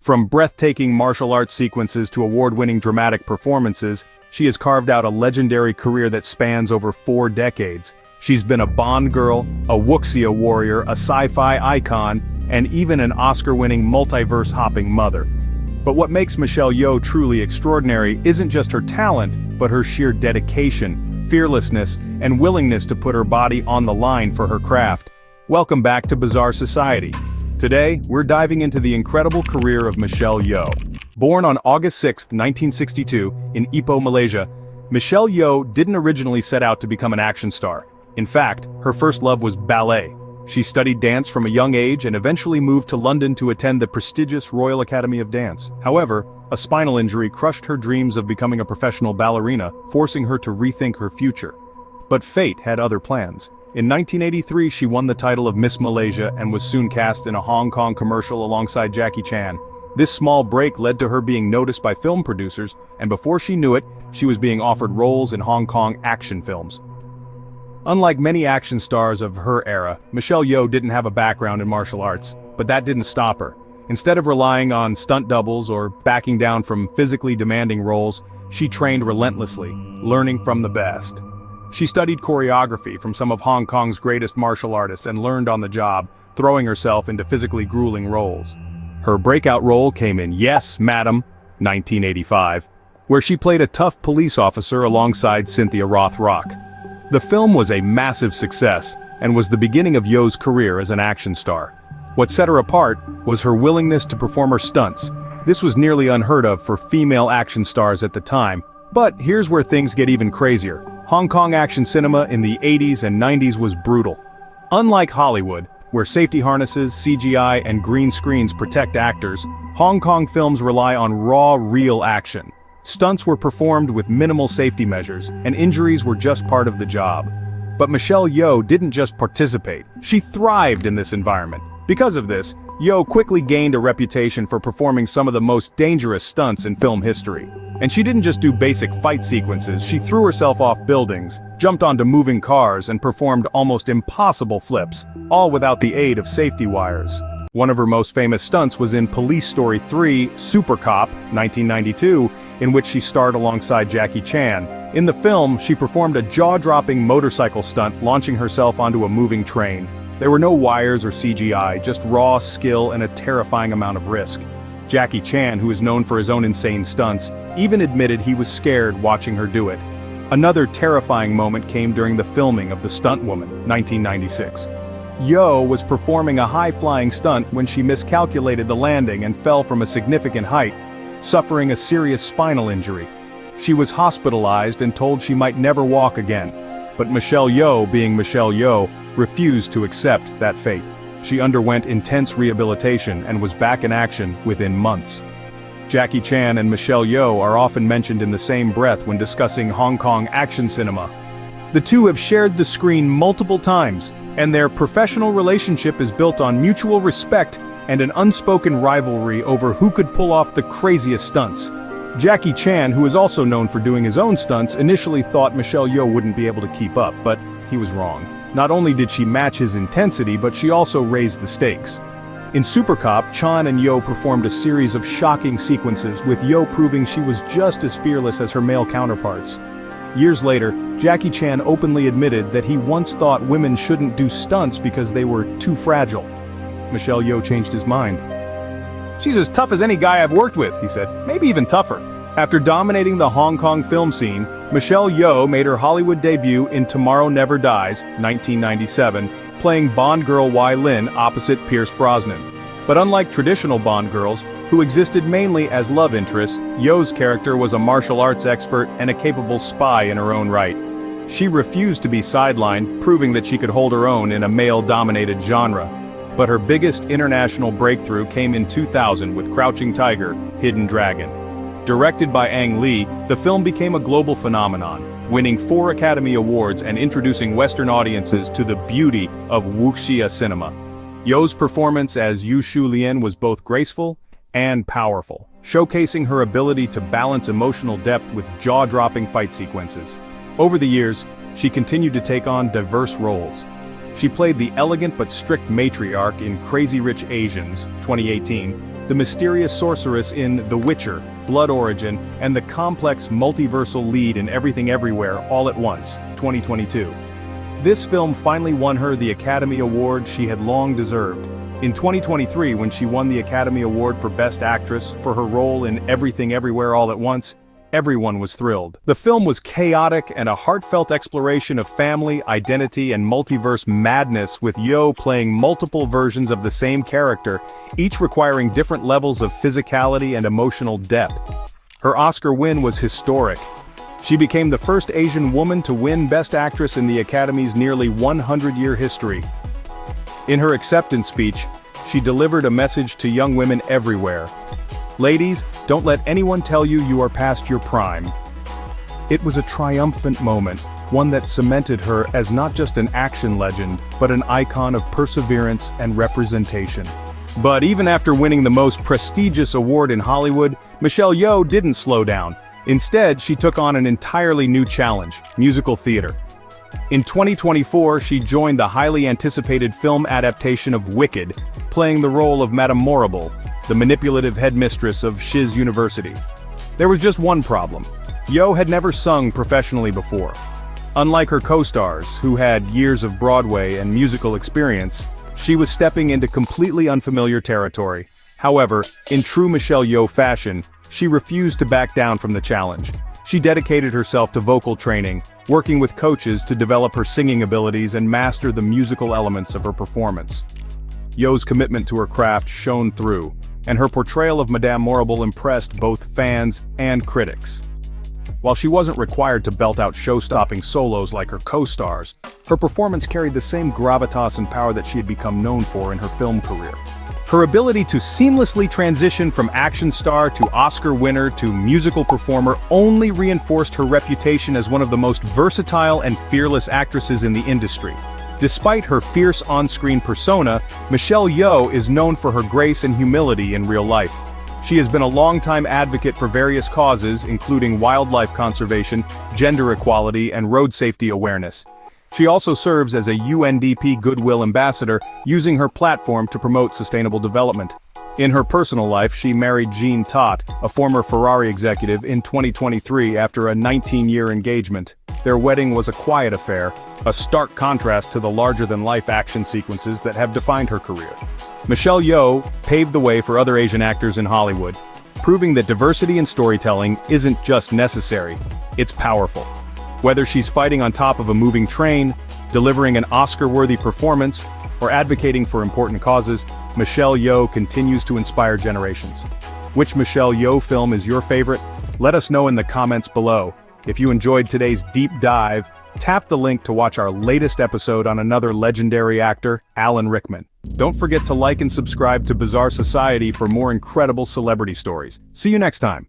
From breathtaking martial arts sequences to award-winning dramatic performances, she has carved out a legendary career that spans over 4 decades. She's been a Bond girl, a wuxia warrior, a sci-fi icon, and even an Oscar-winning multiverse-hopping mother. But what makes Michelle Yeoh truly extraordinary isn't just her talent, but her sheer dedication, fearlessness, and willingness to put her body on the line for her craft. Welcome back to Bizarre Society. Today, we're diving into the incredible career of Michelle Yeoh. Born on August 6, 1962, in Ipoh, Malaysia, Michelle Yeoh didn't originally set out to become an action star. In fact, her first love was ballet. She studied dance from a young age and eventually moved to London to attend the prestigious Royal Academy of Dance. However, a spinal injury crushed her dreams of becoming a professional ballerina, forcing her to rethink her future. But fate had other plans. In 1983, she won the title of Miss Malaysia and was soon cast in a Hong Kong commercial alongside Jackie Chan. This small break led to her being noticed by film producers, and before she knew it, she was being offered roles in Hong Kong action films. Unlike many action stars of her era, Michelle Yeoh didn't have a background in martial arts, but that didn't stop her. Instead of relying on stunt doubles or backing down from physically demanding roles, she trained relentlessly, learning from the best. She studied choreography from some of Hong Kong's greatest martial artists and learned on the job, throwing herself into physically grueling roles. Her breakout role came in Yes, Madam, 1985, where she played a tough police officer alongside Cynthia Rothrock. The film was a massive success and was the beginning of Yeoh's career as an action star. What set her apart was her willingness to perform her stunts. This was nearly unheard of for female action stars at the time, but here's where things get even crazier. Hong Kong action cinema in the 80s and 90s was brutal. Unlike Hollywood, where safety harnesses, CGI, and green screens protect actors, Hong Kong films rely on raw, real action. Stunts were performed with minimal safety measures, and injuries were just part of the job. But Michelle Yeoh didn't just participate, she thrived in this environment. Because of this, Yeoh quickly gained a reputation for performing some of the most dangerous stunts in film history. And she didn't just do basic fight sequences, she threw herself off buildings, jumped onto moving cars, and performed almost impossible flips, all without the aid of safety wires. One of her most famous stunts was in Police Story 3, Super Cop, 1992, in which she starred alongside Jackie Chan. In the film, she performed a jaw-dropping motorcycle stunt launching herself onto a moving train. There were no wires or CGI, just raw skill and a terrifying amount of risk. Jackie Chan, who is known for his own insane stunts, even admitted he was scared watching her do it. Another terrifying moment came during the filming of The Stunt Woman, 1996. Yeoh was performing a high-flying stunt when she miscalculated the landing and fell from a significant height, suffering a serious spinal injury. She was hospitalized and told she might never walk again. But Michelle Yeoh, being Michelle Yeoh, refused to accept that fate. She underwent intense rehabilitation and was back in action within months. Jackie Chan and Michelle Yeoh are often mentioned in the same breath when discussing Hong Kong action cinema. The two have shared the screen multiple times, and their professional relationship is built on mutual respect and an unspoken rivalry over who could pull off the craziest stunts. Jackie Chan, who is also known for doing his own stunts, initially thought Michelle Yeoh wouldn't be able to keep up, but he was wrong. Not only did she match his intensity, but she also raised the stakes. In Super Cop, Chan and Yeoh performed a series of shocking sequences, with Yeoh proving she was just as fearless as her male counterparts. Years later, Jackie Chan openly admitted that he once thought women shouldn't do stunts because they were too fragile. Michelle Yeoh changed his mind. "She's as tough as any guy I've worked with," he said, "maybe even tougher." After dominating the Hong Kong film scene, Michelle Yeoh made her Hollywood debut in Tomorrow Never Dies, 1997, playing Bond girl Wai Lin opposite Pierce Brosnan. But unlike traditional Bond girls, who existed mainly as love interests, Yeoh's character was a martial arts expert and a capable spy in her own right. She refused to be sidelined, proving that she could hold her own in a male-dominated genre. But her biggest international breakthrough came in 2000 with Crouching Tiger, Hidden Dragon. Directed by Ang Lee, the film became a global phenomenon, winning 4 Academy Awards and introducing Western audiences to the beauty of wuxia cinema. Yeoh's performance as Yu Shu Lien was both graceful and powerful, showcasing her ability to balance emotional depth with jaw-dropping fight sequences. Over the years, she continued to take on diverse roles. She played the elegant but strict matriarch in Crazy Rich Asians, 2018, the mysterious sorceress in The Witcher, Blood Origin, and the complex multiversal lead in Everything Everywhere All at Once, 2022. This film finally won her the Academy Award she had long deserved. In 2023, when she won the Academy Award for Best Actress for her role in Everything Everywhere All at Once, everyone was thrilled. The film was chaotic and a heartfelt exploration of family, identity, and multiverse madness, with Yeoh playing multiple versions of the same character, each requiring different levels of physicality and emotional depth. Her Oscar win was historic. She became the first Asian woman to win Best Actress in the Academy's nearly 100-year history. In her acceptance speech, she delivered a message to young women everywhere. Ladies, don't let anyone tell you you are past your prime. It was a triumphant moment, one that cemented her as not just an action legend, but an icon of perseverance and representation. But even after winning the most prestigious award in Hollywood, Michelle Yeoh didn't slow down. Instead, she took on an entirely new challenge: musical theater. In 2024, she joined the highly anticipated film adaptation of Wicked, playing the role of Madame Morrible, the manipulative headmistress of Shiz University. There was just one problem. Yeoh had never sung professionally before. Unlike her co-stars, who had years of Broadway and musical experience, she was stepping into completely unfamiliar territory. However, in true Michelle Yeoh fashion, she refused to back down from the challenge. She dedicated herself to vocal training, working with coaches to develop her singing abilities and master the musical elements of her performance. Yeoh's commitment to her craft shone through, and her portrayal of Madame Morrible impressed both fans and critics. While she wasn't required to belt out show-stopping solos like her co-stars, her performance carried the same gravitas and power that she had become known for in her film career. Her ability to seamlessly transition from action star to Oscar winner to musical performer only reinforced her reputation as one of the most versatile and fearless actresses in the industry. Despite her fierce on-screen persona, Michelle Yeoh is known for her grace and humility in real life. She has been a longtime advocate for various causes, including wildlife conservation, gender equality, and road safety awareness. She also serves as a UNDP Goodwill Ambassador, using her platform to promote sustainable development. In her personal life, she married Jean Todt, a former Ferrari executive, in 2023 after a 19-year engagement. Their wedding was a quiet affair, a stark contrast to the larger-than-life action sequences that have defined her career. Michelle Yeoh paved the way for other Asian actors in Hollywood, proving that diversity in storytelling isn't just necessary, it's powerful. Whether she's fighting on top of a moving train, delivering an Oscar-worthy performance, or advocating for important causes, Michelle Yeoh continues to inspire generations. Which Michelle Yeoh film is your favorite? Let us know in the comments below. If you enjoyed today's deep dive, tap the link to watch our latest episode on another legendary actor, Alan Rickman. Don't forget to like and subscribe to Bizarre Society for more incredible celebrity stories. See you next time.